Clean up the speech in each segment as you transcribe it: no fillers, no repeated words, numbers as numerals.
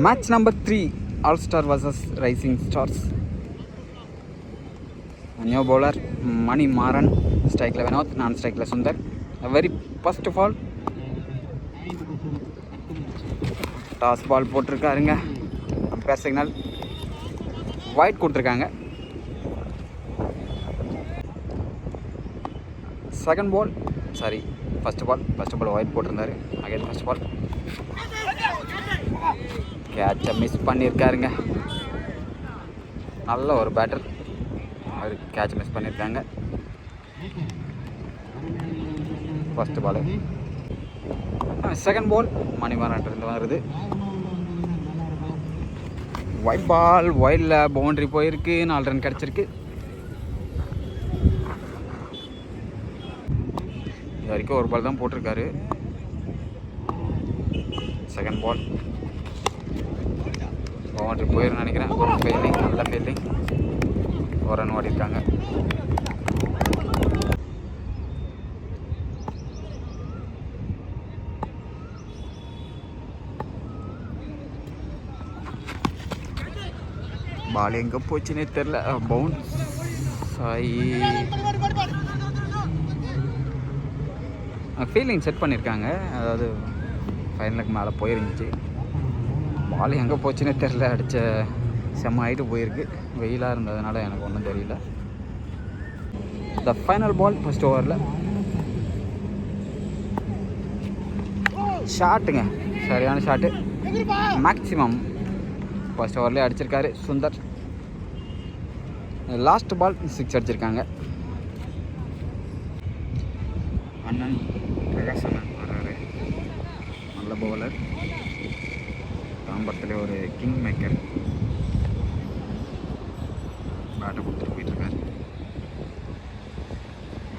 Match number 3, All-Star versus Rising Stars. New bowler Mani Maran, strike le Vinod, non-strike le Sundar. Very first of all, toss ball போட்டிருக்காருங்க. Umpire signal wide கொடுத்துருக்காங்க. Second ball first ball wide போட்டிருந்தாரு. Again first ball கேட்சை miss பண்ணியிருக்காருங்க. நல்ல ஒரு batter, அவர் catch miss பண்ணியிருக்காங்க. First ball second ball மணிமாறன்ட்டு வருது. ஒயிட் பால், ஒயிடில் பவுண்ட்ரி போயிருக்கு, 4 ரன் கிடச்சிருக்கு. இது வரைக்கும் ஒரு பால் தான் போட்டிருக்காரு. செகண்ட் பால் பவுண்ட்ரி போயிருந்து நினைக்கிறேன். ஒரு ஃபீல்டிங், நல்ல ஃபீல்டிங், ஒரு ரன் ஓடிருக்காங்க. பால் எங்கே போச்சுன்னே தெரில. பவுன்ஸ் ஆகி ஃபீல்டிங் செட் பண்ணியிருக்காங்க. அதாவது ஃபைனலுக்கு மேலே போயிருந்துச்சு. பால் எங்கே போச்சுன்னே தெரில. அடித்த செம்ம ஆகிட்டு போயிருக்கு. வெயிலாக இருந்ததுனால எனக்கு ஒன்றும் தெரியல. த ஃபைனல் பால் ஃபர்ஸ்ட் ஓவரில் ஷாட்டுங்க, சரியான ஷாட்டு. மேக்ஸிமம் ஃபர்ஸ்ட் ஓவர்லேயே அடிச்சிருக்காரு சுந்தர். லாஸ்ட் பால் 6 அடிச்சிருக்காங்க. அண்ணன் பிரகாஷ் அண்ணன் வர்றாரு, நல்ல பவுலர். தாம்பரத்தில் ஒரு கிங் மேக்கர். பேட்டை கொடுத்துட்டு போயிட்டுருக்காரு.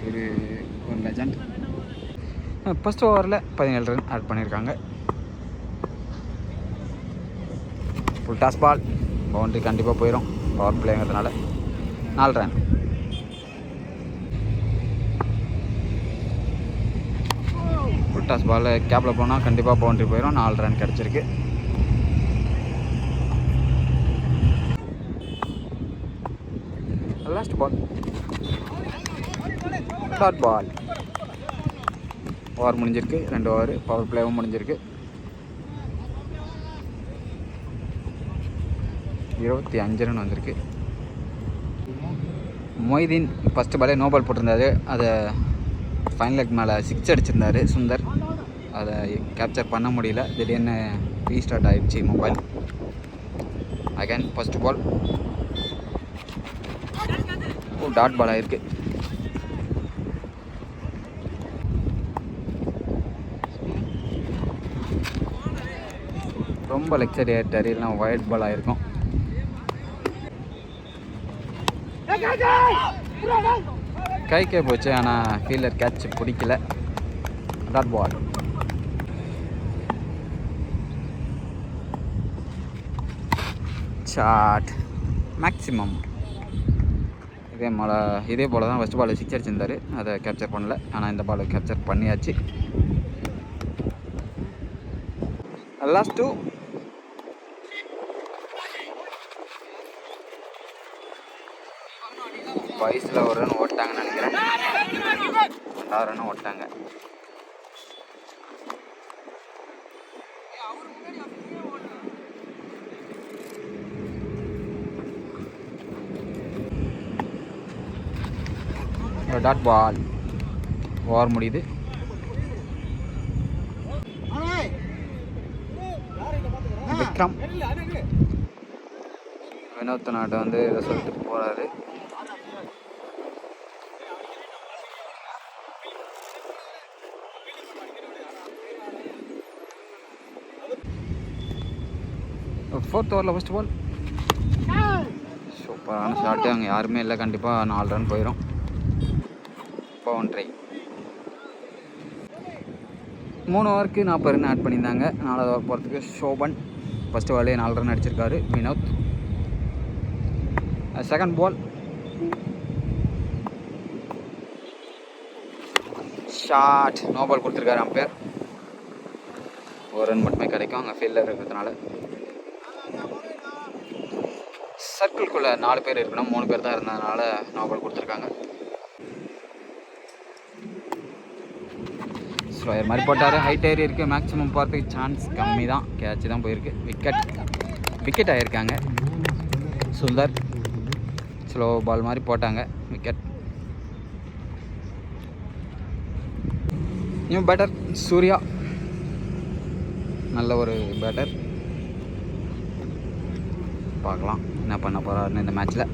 ஒரு லெஜண்ட். ஃபர்ஸ்ட் ஓவரில் 17 ரன் ஆட் பண்ணியிருக்காங்க. ஃபுல் டாஸ் பால், பவுண்ட்ரி கண்டிப்பாக போயிடும். பவர் பிளேங்கிறதுனால 4 ரன். ஃபுல் டாஸ் பால் கேப்பில் போனால் கண்டிப்பாக பவுண்ட்ரி போயிடும். 4 ரன் கிடச்சிருக்கு. Last ball dot ball. Over முடிஞ்சிருக்கு, 2 ஓவர். பவர் பிளேவும் முடிஞ்சிருக்கு. 25 ரன் வந்திருக்கு. மொய்தீன் ஃபஸ்ட்டு பாலே நோ பால் போட்டிருந்தாரு. அதை ஃபைனலுக்கு மேலே 6 அடிச்சிருந்தார் சுந்தர். அதை கேப்சர் பண்ண முடியல. திடீர்னு ரீஸ்டார்ட் ஆகிடுச்சு mobile. Again first ball dot ball ஆகிருக்கு. ரொம்ப லெக்சரி ஆகிட்டார், இல்லைனா ஒயிட் பால் ஆகிருக்கும். கைக்கே போச்சு, ஆனால் ஃபீல்டர் கேட்ச் பிடிக்கல. Dot ball. Shot maximum. இதே போல் தான் ஃபஸ்ட் பால் 6 அடிச்சிருந்தார். அதை கேப்சர் பண்ணல, ஆனால் இந்த பால் கேப்சர் பண்ணியாச்சு. லாஸ்ட் 2 வயசில் ஒரு ரன் ஓட்டாங்கன்னு நினைக்கிறேன். 2 ரன் ஓட்டாங்க. Dot ball. ஓவர் முடியுது. விக்ரம் வினோத் நாட்டை வந்து இதை சொல்லிட்டு போகிறாரு. ஃபோர்த் ஓவரில் ஃபஸ்ட் பால் சூப்பரான ஷாட்டு. அங்கே யாருமே இல்லை, கண்டிப்பாக 4 ரன் போயிடும். பவுண்ட்ரி. 3 ஓவருக்கு 40 ரன் ஆட் பண்ணியிருந்தாங்க. 4வது ஓவர் போகிறதுக்கு சோபன் ஃபஸ்ட்டு பாலே 4 ரன் அடிச்சிருக்காரு. Vinod second ball shot, no ball கொடுத்துருக்காரு அம்பையர். ஒரு ரன் மட்டுமே கிடைக்கும் அங்கே ஃபீல்டர் இருக்கிறதுனால. சர்க்கிள்குள்ளே 4 பேர் இருக்கணும், 3 பேர் தான் இருந்ததுனால நோ பால் கொடுத்துருக்காங்க. ஸ்லோயர் மாதிரி போட்டார், ஹைட் ஏறி இருக்குது, மேக்ஸிமம் போகிறதுக்கு சான்ஸ் கம்மி தான், கேட்ச் தான் போயிருக்கு. விக்கெட் ஆகியிருக்காங்க. சுந்தர் ஸ்லோ பால் மாதிரி போட்டாங்க, விக்கெட். நியூ பேட்டர் சூர்யா, நல்ல ஒரு பேட்டர். பார்க்கலாம் என்ன பண்ண போகிறாருன்னு இந்த மேட்ச்சில்.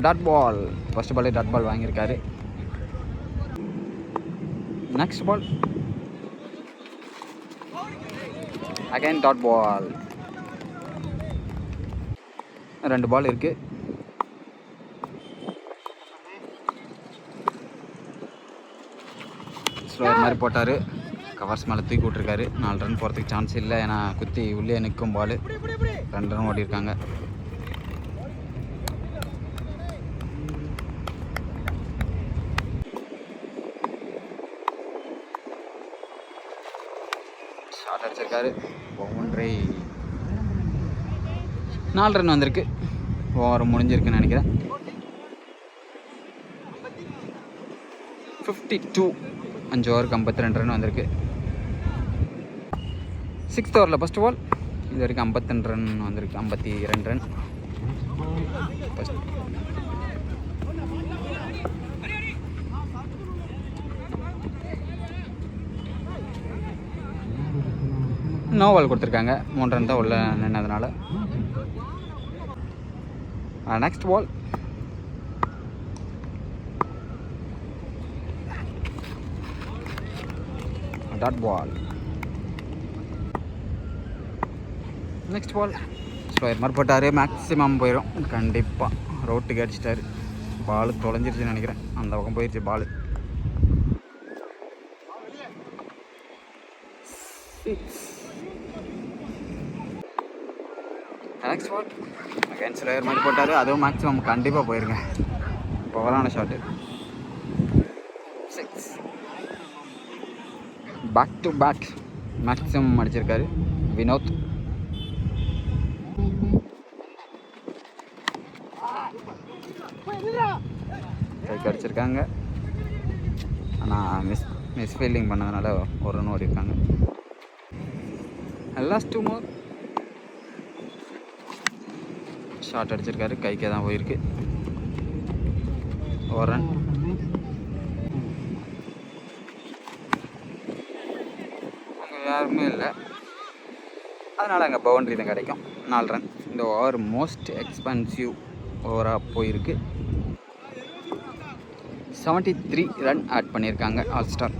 டாட் பால், ஃபர்ஸ்ட் பாலே டாட் பால் வாங்கியிருக்காரு. Next ball again dot ball. 2 ball இருக்குது. ஸ்லோயர் மாதிரி போட்டார், கவர்ஸ் மேலே தூக்கி விட்ருக்காரு. 4 ரன் போகிறதுக்கு சான்ஸ் இல்லை, ஏன்னா குத்தி உள்ளே நிற்கும் பால். 2 ரன் ஓடிருக்காங்க. ஷார்ட் அடிச்சிருக்காரு, பவுண்டரி. 4 ரன் வந்திருக்கு, ஓவர் முடிஞ்சிருக்குன்னு நினைக்கிறேன். 52, 5 ஓவருக்கு 52 ரன் வந்திருக்கு. 6th ஓவரில் ஃபஸ்ட் பால், இது வரைக்கும் 52 ரன் வந்திருக்கு. 52 ரன் ஃபஸ்ட். நோ பால் கொடுத்துருக்காங்க, 3 ரன் தான் உள்ள நின்னதுனால. Next ball dot ball. Next ball slower மாதிரி போட்டார், மேக்ஸிமம் போயிடும் கண்டிப்பாக. ரோட்டுக்கு அடிச்சிட்டாரு, பால் தொலைஞ்சிருச்சுன்னு நினைக்கிறேன். அந்த பக்கம் போயிடுச்சு ball. 6. Next ball again slower மாதிரி போட்டார், அதுவும் மேக்ஸிமம் கண்டிப்பாக போயிருங்க. பவரான shot. 6. Back to back maximum அடிச்சிருக்காரு வினோத். கைக்கு அடிச்சிருக்காங்க, ஆனால் மிஸ் ஃபீல்டிங் பண்ணதுனால 1 ரன் ஓடிருக்காங்க. Last 2 more. ஷார்ட் அடிச்சிருக்காரு, கைக்கே தான் போயிருக்கு. 1 ரன். அங்கே யாருமே இல்லை, அதனால் அங்கே பவுண்ட்ரி தான் கிடைக்கும். 4 ரன். இந்த ஓவர் மோஸ்ட் எக்ஸ்பென்சிவ் ஓவராக போயிருக்கு. 73 ரன் ஆட் பண்ணியிருக்காங்க ஆல் ஸ்டார்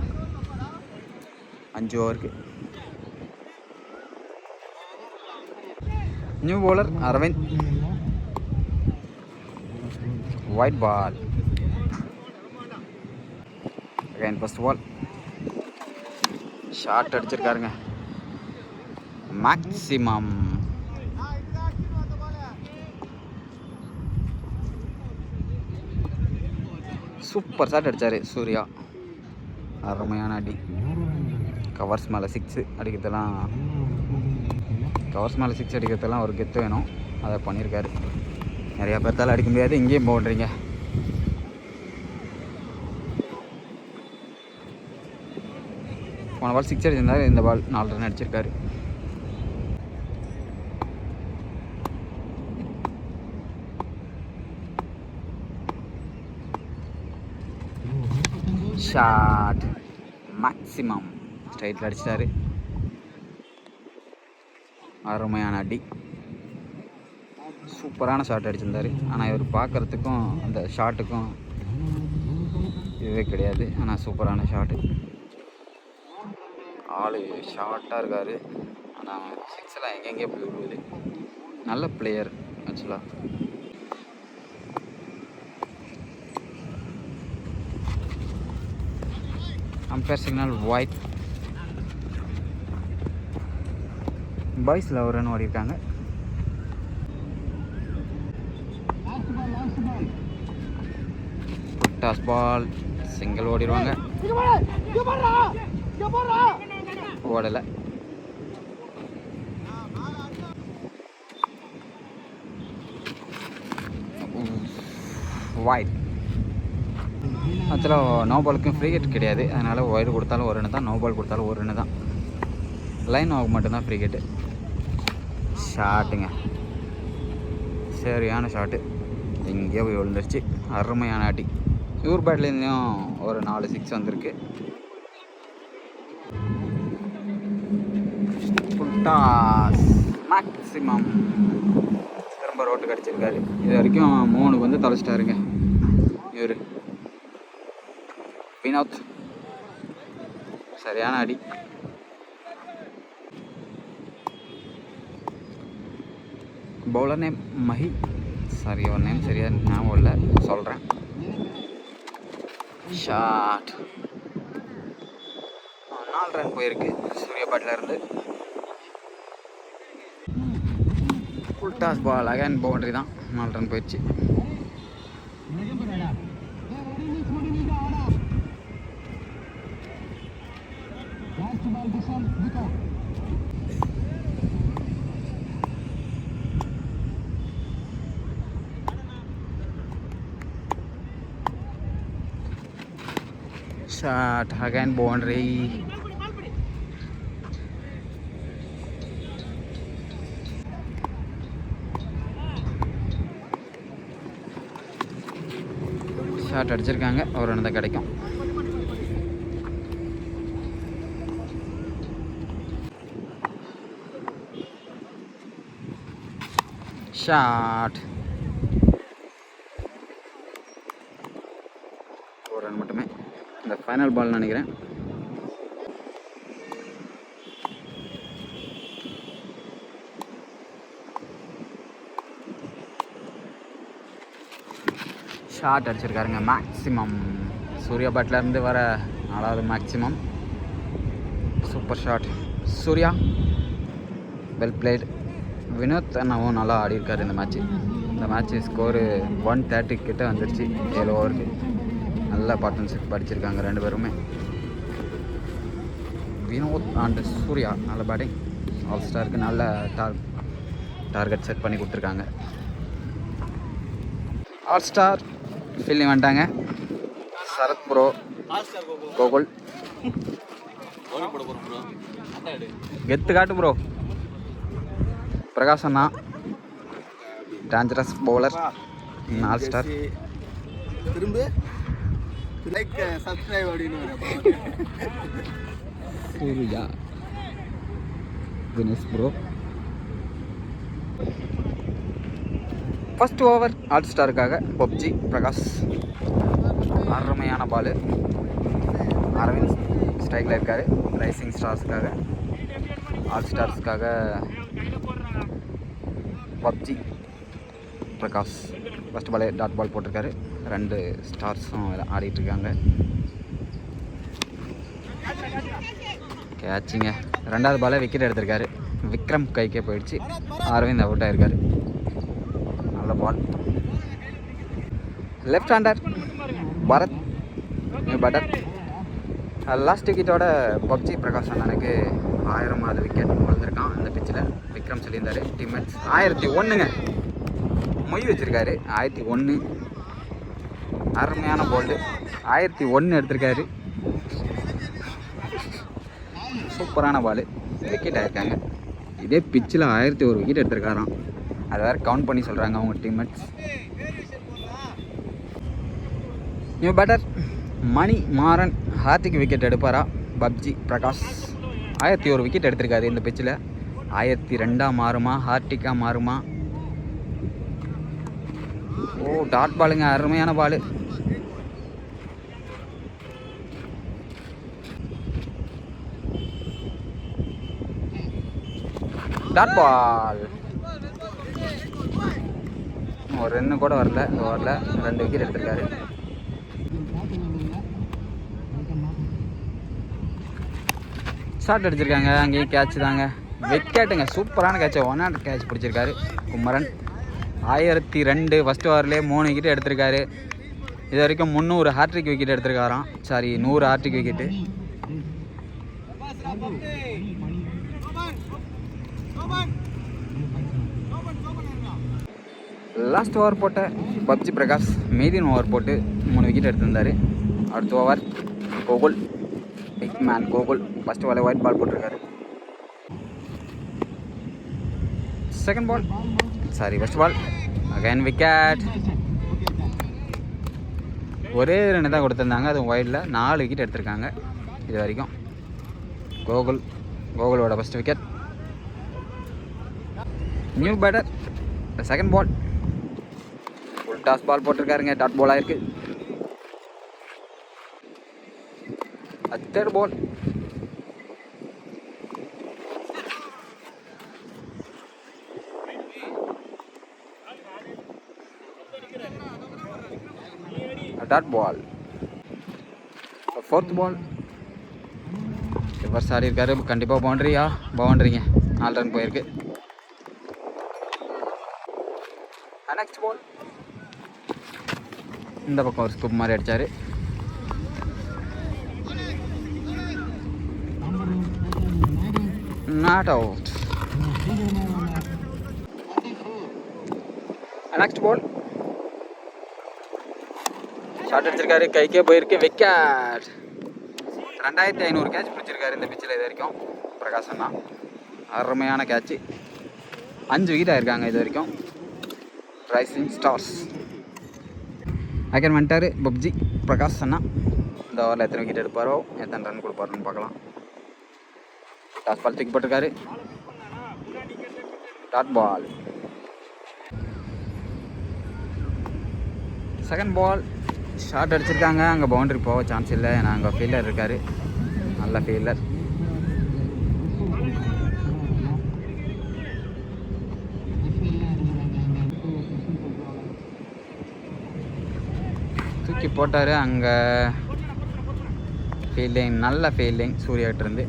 5 ஓவருக்கு. New bowler Aravind, white ball. again first ball, shot அடிச்சிருக்காருங்க மேக்ஸிமம். சூப்பர் ஷாட் அடித்தார் சூர்யா, அருமையான அடி. கவர்ஸ் மேலே 6 அடிக்கிறதெல்லாம், கவர்ஸ் மேலே 6 அடிக்கிறதெல்லாம் ஒரு கெத்து வேணும், அதை பண்ணியிருக்காரு. நிறையா பேர்த்தால் அடிக்க முடியாது, இங்கேயும் போடுறீங்க. போன பால் 6 அடிச்சிருந்தாரு, இந்த பால் 4 ரன் அடிச்சிருக்காரு. ஷாட் மேக்ஸிமம் ஸ்ட்ரைட்டில் அடிச்சிட்டாரு, அருமையான அடி. சூப்பரான ஷாட் அடிச்சிருந்தார். ஆனால் இவர் பார்க்குறதுக்கும் அந்த ஷாட்டுக்கும் இதுவே கிடையாது, ஆனால் சூப்பரான ஷாட்டு. ஆள் ஷார்ட்டாக இருக்கார், ஆனால் 6 எங்கெங்கே போய் விடுவது. நல்ல பிளேயர் ஆக்சுவலாக. Ampere signal wide. பாய்ஸில் ஒரு ரன் ஓடிருக்காங்க. டாஸ் பால் சிங்கிள் ஓடிடுவாங்க. ஓடலை. வைட். ஆக்சுவலாக நோ பாலுக்கும் ஃப்ரீ ஹிட் கிடையாது. அதனால் ஒய்டு கொடுத்தாலும் ஒரு ரன்னு தான், நோ பால் கொடுத்தாலும் ஒரு ரன்னு தான். லைன் ஆக மட்டும்தான் ஃப்ரீ ஹிட்டு. ஷாட்டுங்க, சரியான ஷாட்டு. எங்கேயோ போய் விழுந்துருச்சு. அருமையான ஆட்டி. இவர் பேட்லேருந்தும் ஒரு 4 6 வந்திருக்கு. Toss maximum. திரும்ப ரோட்டு கிடச்சிருக்காரு. இது வரைக்கும் 3 வந்து தொலைச்சிட்டாருங்க இவர். வினோத் சரியான அடி. Bowler name Mahi. சாரி, ஒரு நேம் சரியா ஞாபகம் இல்லை, சொல்கிறேன். ஷாட். 4 ரன் போயிருக்கு சூர்யா பேட்லேருந்து. Full toss ball, again boundary தான். 4 ரன் போயிடுச்சு. Shot again boundary. ஷாட் அடிச்சிருக்காங்க, ஒரு ரன் தான் கிடைக்கும். ஷாட். ஒரு ரன் மட்டுமே. இந்த ஃபைனல் பால் நினைக்கிறேன். ஷாட் அடிச்சிருக்காருங்க மேக்ஸிமம். சூர்யா பேட்லேருந்து வர 4வது maximum. Super shot Surya. Well played. Vinod அண்ணாவும் நல்லா ஆடிருக்காரு இந்த மேட்ச்சு. இந்த மேட்ச்சு ஸ்கோரு 130 கிட்ட வந்துருச்சு 7 ஓவருக்கு. நல்ல பார்ட்னர்ஷிப் படிச்சிருக்காங்க 2 பேருமே. வினோத் அண்ட் சூர்யா நல்ல பேட்டிங். ஆல் ஸ்டாருக்கு நல்ல டார்கெட் செட் பண்ணி கொடுத்துருக்காங்க. ஆல் ஸ்டார் ஃபீல்டிங் வந்துட்டாங்க. சரத் ப்ரோ, கோகுல். கெத்து காட்டு ப்ரோ. பிரகாஷ் அண்ணா டேஞ்சரஸ் பவுலர். All star. திரும்ப லைக் சப்ஸ்கிரைப் அப்படின்னு Surya, Dinesh bro. First over all ஸ்டாருக்காக பப்ஜி பிரகாஷ். அருமையான பால். அரவிந்த் ஸ்ட்ரைக்கில் இருக்கார். ரைசிங் ஸ்டார்ஸ்க்காக, ஆல் ஸ்டார்ஸ்க்காக பப்ஜி பிரகாஷ். ஃபஸ்ட் பாலே டாட் பால் போட்டிருக்காரு. 2 ஸ்டார்ஸும் ஆடிட்டுருக்காங்க. கேட்சிங்க. 2வது பாலே விக்கெட் எடுத்திருக்காரு. விக்ரம் கைக்கே போயிடுச்சு. அரவிந்த் அவுட் ஆகிருக்காரு. நல்ல ball. Left hander Bharath new batter. Last விக்கெட்டோட பப்ஜி பிரகாஷ் அண்ணனுக்கு 1000வது விக்கெட் வந்திருக்கான் இந்த பிச்சில். விக்ரம் சொல்லியிருந்தார் டீம்மேட்ஸ். 1001ங்க மொய் வச்சுருக்காரு. 1001. அருமையான போல்டு. 1001 எடுத்திருக்காரு. சூப்பரான பால். விக்கெட் ஆகிருக்காங்க. இதே பிச்சில் 1001 விக்கெட் எடுத்திருக்காராம். அதை வேறு கவுண்ட் பண்ணி சொல்கிறாங்க அவங்க teammates. New batter Mani Maran. Hardik wicket எடுப்பாரா? பப்ஜி பிரகாஷ் 1001 விக்கெட் எடுத்திருக்காரு இந்த பிச்சில். 1002 மாறுமா? ஹார்டிக்காக மாறுமா? ஓ, டாட் பாலுங்க. அருமையான பால். டாட் பால். ஒரு ரன்னு கூட வரல இந்த ஓவரில். 2 விக்கெட் எடுத்திருக்காரு. ஷாட் அடிச்சிருக்காங்க. அங்கேயும் கேட்ச் தாங்க. விக்கெட்டுங்க. சூப்பரான கேட்ச். 100 கேட்ச் பிடிச்சிருக்காரு குமரன். 1002 ஃபஸ்ட் ஓவர்லேயே 3 விக்கெட் எடுத்திருக்காரு. இது வரைக்கும் 300 ஹேட்ரிக் விக்கெட் எடுத்திருக்காராம். Sorry 100 hattrick wicket. Last over போட்ட பப்ஜி பிரகாஷ் மெய்தீன் ஓவர் போட்டு 3 விக்கெட் எடுத்திருந்தார். அடுத்த over Gokul, big man Gokul first ball wide ball போட்டிருக்காரு. Second ball sorry first ball again wicket. ஒரே 2 தான் கொடுத்துருந்தாங்க, அது ஒயிடில் 4 விக்கெட் எடுத்திருக்காங்க இது வரைக்கும். கோகுலோட first wicket. New batter second ball full toss ball போட்டிருக்காருங்க, டாட் பால் ஆயிருக்கு. Third ball dot ball. Fourth ball reverse ஆடி இருக்காரு, கண்டிப்பாக பவுண்டரிங்க 4 ரன் போயிருக்கு. நெக்ஸ்ட் பால் இந்த பக்கம் ஒரு ஸ்கூப் மாதிரி அடித்தார். Not out. Next ball short அடிச்சிருக்காரு, கைக்கே போயிருக்கு, விக்கெட். 2500 கேட்ச் பிடிச்சிருக்காரு இந்த பிச்சில் இது வரைக்கும் பிரகாஷ் அண்ணா. அருமையான கேட்ச்சு. 5 விக்கெட் ஆயிருக்காங்க இது வரைக்கும். ரைசிங் ஸ்டார்ஸ் அகைன் வந்துட்டார் பப்ஜி பிரகாஷ் அண்ணா. இந்த ஓவரில் எத்தனை விக்கெட் எடுப்பாரோ, எத்தனை ரன் கொடுப்பாருன்னு பார்க்கலாம். டாஸ் பால் தூக்கி போட்டிருக்காரு, dot ball. Second ball short அடிச்சிருக்காங்க, அங்கே பவுண்டரி போக சான்ஸ் இல்லை, ஏன்னா அங்கே ஃபீல்டர் இருக்கார், நல்ல ஃபீல்டர். தூக்கி போட்டார், அங்கே ஃபீல்டிங் நல்ல ஃபீல்டிங் சூர்யாகிட்டேருந்து.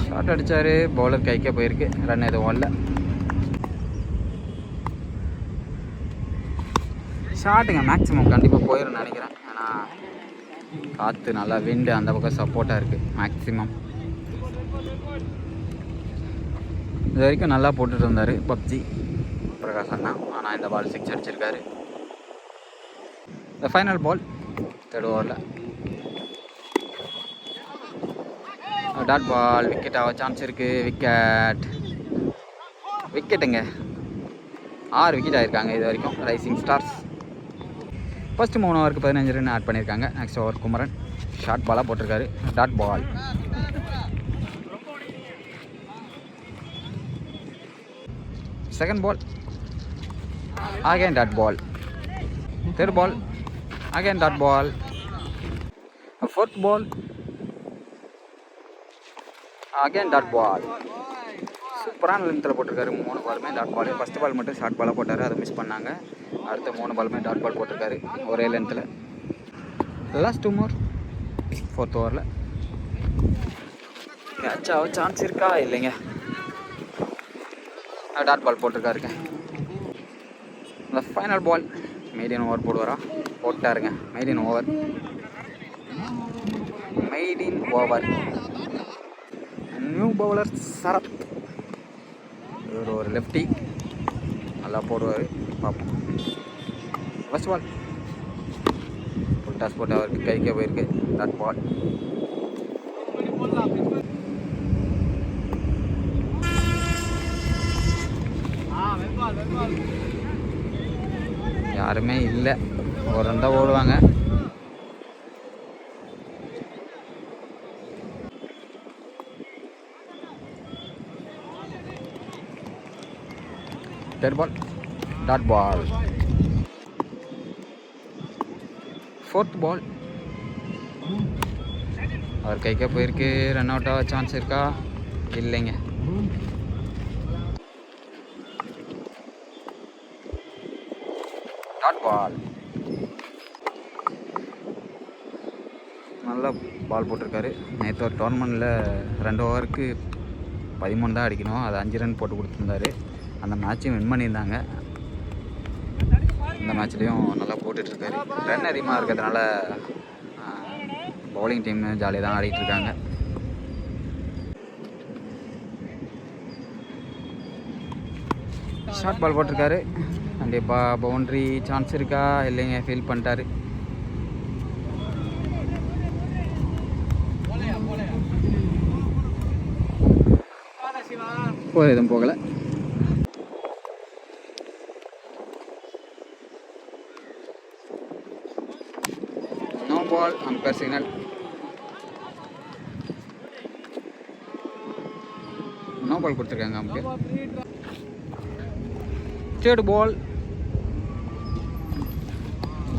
ஷார்ட் அடித்தார், பவுலர் கைக்கே போயிருக்கு, ரன் எதுவும் இல்லை. ஷார்ட்டுங்க மேக்ஸிமம் கண்டிப்பாக போயிடும்னு நினைக்கிறேன், ஏன்னா காற்று நல்லா விண்டு அந்த பக்கம் சப்போர்ட்டாக இருக்குது. மேக்ஸிமம் இது வரைக்கும் நல்லா போட்டுட்டு இருந்தார் பப்ஜி பிரகாஷ் அண்ணா. ஆனால் இந்த பால் 6 அடிச்சிருக்காரு. இந்த ஃபைனல் பால் தேர்ட் ஓவரில் டாட் பால், விக்கெட் ஆக சான்ஸ் இருக்குது. விக்கெட்டுங்க 6 விக்கெட் ஆகிருக்காங்க இது வரைக்கும் ரைசிங் ஸ்டார்ஸ். ஃபஸ்ட்டு 3 ஓவருக்கு 15 ரன் ஆட் பண்ணியிருக்காங்க. நெக்ஸ்ட் ஓவர் குமரன் ஷார்ட் பாலாக போட்டிருக்காரு, dot ball. Second ball again dot ball. Third ball again dot ball. Fourth ball again dot ball. சூப்பரான லென்த்தில் போட்டிருக்காரு. 3 பாலுமே டாட் பால். ஃபஸ்ட் பால் மட்டும் ஷார்ட் பாலாக போட்டார், அதை மிஸ் பண்ணாங்க. அடுத்த 3 பாலுமே டாட் பால் போட்டிருக்காரு ஒரே லென்த்தில். லாஸ்ட் 2 more 4th ஓவரில் கேட்ச் ஆக சான்ஸ் இருக்கா? இல்லைங்க, டாட் பால் போட்டிருக்காருங்க. இந்த ஃபைனல் பால் மெய்டின் ஓவர் போடுவாரா? போட்டாருங்க. Maiden over new bowler Sarath. இவர் ஒரு லெஃப்டி, நல்லா போடுவார், பார்ப்போம். ஃபஸ்ட் பால் ஃபுல் டாஸ் போட்டு அவருக்கு கைக்கே போயிருக்கு, டாட் பால். யாருமே இல்லை, ஒரு ரன் தான் ஓடுவாங்க. Third ball dot ball. Fourth ball அவர் கைக்கே போயிருக்கு, ரன் அவுட் ஆக சான்ஸ் இருக்கா? இல்லைங்க. Dot ball. நல்லா பால் போட்டிருக்காரு. நேற்று ஒரு டோர்னமெண்ட்டில் 2 ஓவருக்கு 13 தான் அடிக்கணும், அது 5 ரன் போட்டு கொடுத்துருந்தாரு. அந்த மேட்சையும் வின் பண்ணியிருந்தாங்க. இந்த மேட்ச்லேயும் நல்லா போட்டுட்ருக்காரு. ரன் அதிகமாக இருக்கிறதுனால பவுலிங் டீம் ஜாலியாக தான் ஆடிட்டுருக்காங்க. ஷார்ட் பால் போட்டிருக்காரு. கண்டிப்பாக பவுண்ட்ரி சான்ஸ் இருக்கா? இல்லைங்க, ஃபீல் பண்ணிட்டாரு. எதுவும் போகலை. No ball, umpire signal. No ball கொடுத்துருக்காங்க umpire. Third ball,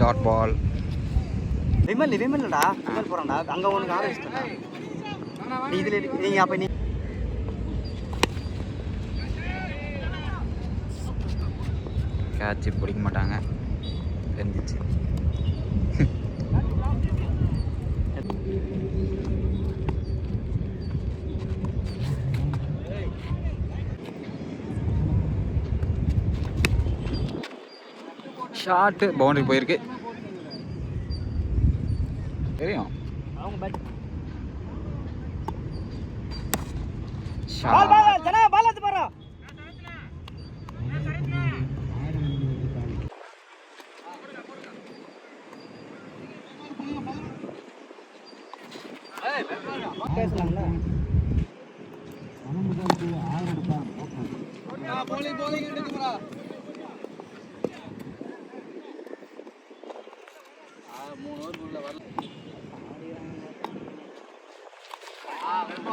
dot ball. விமல்டா விமல் போறான்டா. அங்க ஒண்ணு ஆட வச்சிட்டா. நீ இதுல நீங்க அப்ப நீ கேட்ச் பிடிக்க மாட்டாங்க, தெரிஞ்சிச்சு. ஷார்ட் பவுண்டரி போயிருக்கு. தெரியும்.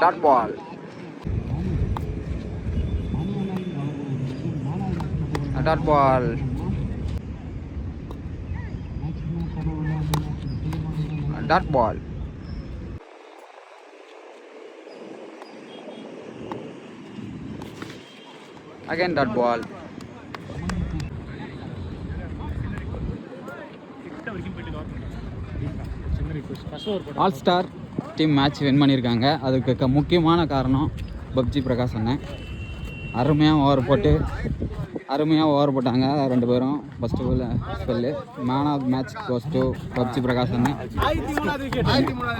Dot ball. Dot ball. Dot ball. Again dot ball. All star team match win பண்ணியிருக்காங்க. அதுக்கு முக்கியமான காரணம் பப்ஜி பிரகாஷ் அண்ணன். அருமையாக ஓவர் போட்டாங்க ரெண்டு பேரும். First spell man of match goes to PUBG Prakash அண்ணன்.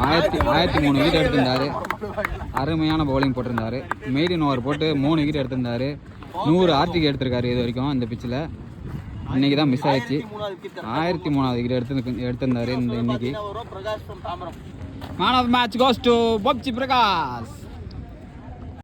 1003 விக்கெட் எடுத்திருந்தார். அருமையான பவுலிங் போட்டிருந்தார். மெய்டின் ஓவர் போட்டு 3 விக்கெட் எடுத்திருந்தார். 100 ஆர்டிக்கு எடுத்திருக்காரு இது வரைக்கும் இந்த பிச்சில். இன்றைக்கி தான் மிஸ் ஆயிடுச்சு. 1003வது விக்கெட் எடுத்திருந்தார் இன்னைக்கு. Man of match goes to PUBG Prakash.